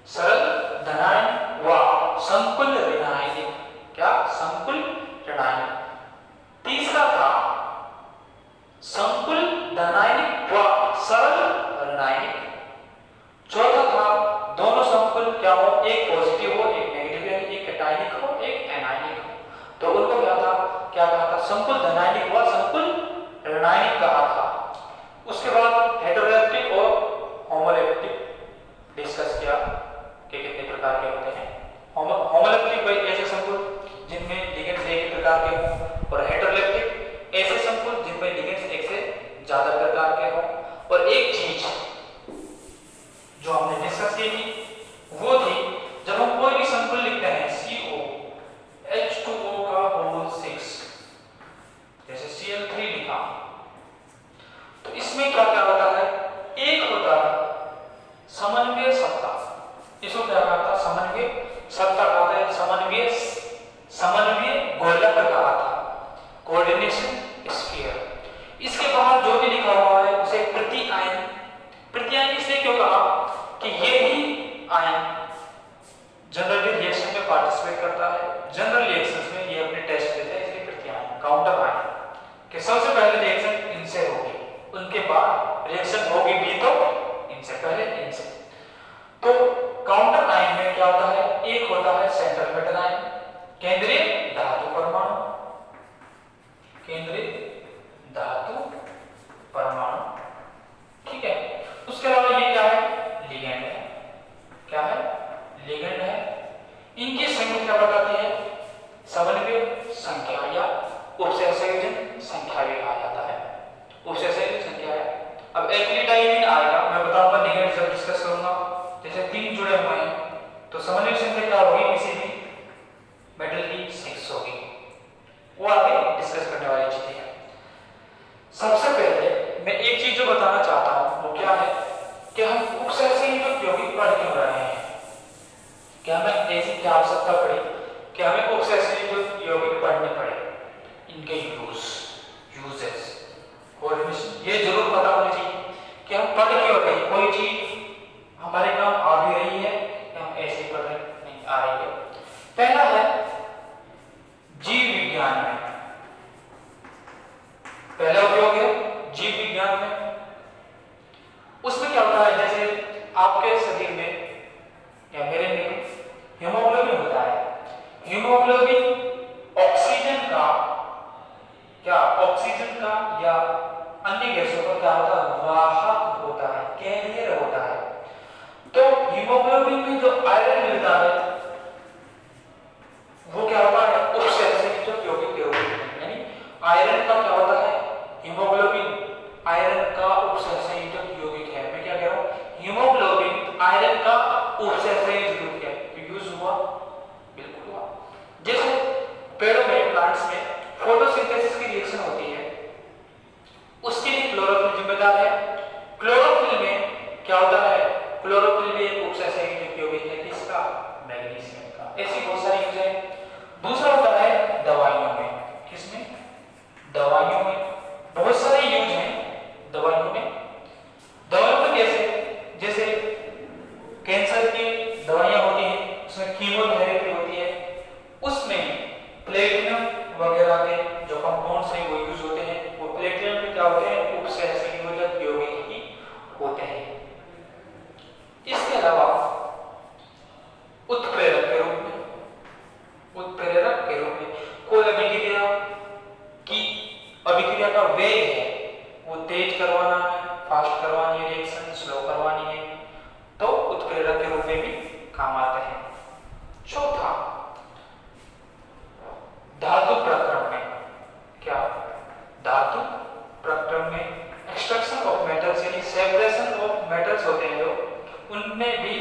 सरल धनायन व संकुल ऋणायनिक, क्या संकुल ऋणायनिक। तीसरा था संकुल धनायनिक व सरल ऋणायनिक। चौथा था दोनों संकुल क्या हो, एक पॉजिटिव हो एक नेगेटिव, यानी एक कैटायनिक हो एक एनायनिक हो, तो उनको क्या कहा था संकुल धनायनिक व संकुल ऋणायनिक कहा था। उसके बाद हेटेरोलेप्टिक और होमोलेप्टिक डिस्कस किया कि कितने प्रकार के होते हैं। होमोलेप्टिक भाई ऐसे संकुल जिनमें लिगेंड्स एक ही प्रकार के हों, और हेटेरोलेप्टिक ऐसे संकुल जिनमें लिगेंड्स एक से ज्यादा प्रकार के हों। और एक चीज जो हमने डिस्कस की थी वो थी जब हम कोई भी संकुल लिखते हैं CO H2O का होल 6 जैसे Cl3 लिखा, तो इसमें क्या क्या होता है, एक होता है समन्वय सत्ता, इसको क्या कहा था समन्वय सत्ता कहा था, समन्वय गोलक कहा था, कोऑर्डिनेशन स्फीयर। इसके बाहर जो भी लिखा हुआ है उसे प्रति आयन इसलिए क्यों कहा कि ये ही आयन जनरल रिएक्शन में पार्टिसिपेट करता है, जनरल रिएक्शंस में ये अपने टेस्ट देते हैं, इसलिए प्रति आयन काउंटर आयन कि सबसे पहले रिएक्शन इनसे होगी, उनके बाद रिएक्शन होगी भी तो इनसे पहले इनसे। तो काउंटर आयन में क्या होता है, एक होता है सेंट्रल मेटल आयन, केंद्रीय धातु परमाणु, केंद्रीय धातु परमाणु, ठीक है। उसके अलावा ये क्या है, लिगेंड है, क्या है लिगेंड है। इनकी संख्या क्या बताती है, समन्वय संख्या या उपसहसंयोजन संख्या भी कहा जाता है, उपसहसंयोजन संख्या है। अब एक्रिलाइमिन आएगा, मैं बताऊंगा लिगेंड जब डिस्कस करूंगा। जैसे 3 जुड़े हुए हैं तो समन्वय संख्या क्या होगी, किसी भी मेटल की 6 होगी, वो आगे डिस्कस करने वाली चीजें हैं। सबसे पहले मैं एक चीज जो बताना चाहता हूं वो क्या है कि हम उपसहसंयोजक यौगिक पढ़ क्यों रहे हैं, क्या हमें ऐसी क्या आवश्यकता पड़ी कि हमें उपसहसंयोजक यौगिक पढ़ने पड़े, इनके यूजेस कोऑर्डिनेशन ये जरूर पता होनी चाहिए कि हम पढ़ क्यों रहे हैं, कोई चीज हमारे काम आ भी रही है कि हम ऐसे ही पढ़ रहे नहीं आ रही है। पहला है जीव विज्ञान में, पहला उपयोग है जीव विज्ञान में। उसमें क्या होता है, जैसे आपके शरीर में या मेरे में हीमोग्लोबिन होता है, हीमोग्लोबिन ऑक्सीजन का या अन्य गैसों का क्या होता है, वाहक होता है, कैरियर होता है। तो हीमोग्लोबिन में जो आयरन मिलता है वो क्या होता है, उपसहसंयोजक यौगिक के रूप में, यानी आयरन का क्या होता है, हीमोग्लोबिन आयरन का उपसहसंयोजक यौगिक है। मैं क्या कह रहा हूं, हीमोग्लोबिन आयरन का उपसहसंयोजक यौगिक है, तो यूज हुआ, बिल्कुल हुआ। जैसे पेड़ों में प्लांट्स में फोटोसिंथेसिस की रिएक्शन होती है, उसके लिए क्लोरोफिल जिम्मेदार है। क्लोरोफिल में क्या होता है, क्लोरोफिल भी एक उपसहसंयोजक यौगिक है, किसका, मैग्नीशियम का। ऐसी बहुत सारी यूज है। दूसरा होता है दवाइयों में, किसमें, दवाइयों में बहुत सारे यूज हैं। दवाइयों में जैसे कैंसर की दवाइयां होती हैं, उसमें कीमोथेरेपी होती है, उसमें प्लेटिनम वगैरह के जो कंपाउंड्स हैं वो यूज होते हैं। वो प्लेटिनम में क्या होते हैं, उपसहसंयोजक यौगिक ही होते हैं। इसके अलावा उत्प्रेरक के रूप में कोई अभिक्रिया का वेग है वो तेज करवाना है, फास्ट करवानी है, रिएक्शन स्लो करवानी है, तो उत्प्रेरक के रूप में भी काम आते हैं। चौथा, धातु प्रक्रम में, क्या धातु प्रक्रम में एक्सट्रैक्शन ऑफ मेटल्स यानी सेपरेशन ऑफ मेटल्स होते हैं जो, उनमें भी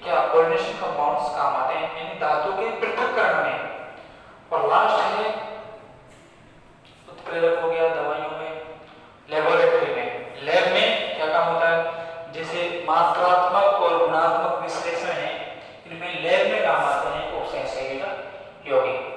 क्या कोऑर्डिनेशन कंपाउंड्स काम आते हैं, यानी धातु के पृथक्करण में। और लास्ट है उत्प्रेरक हो गया दवाइयों में, लेबोरेटरी में, लैब में क्या काम होता है, जैसे मात्रात्मक और गुणात्मक विश्लेषण है, इनमें लैब में काम आते हैं, ऑप्शन सही होगा यौगिक।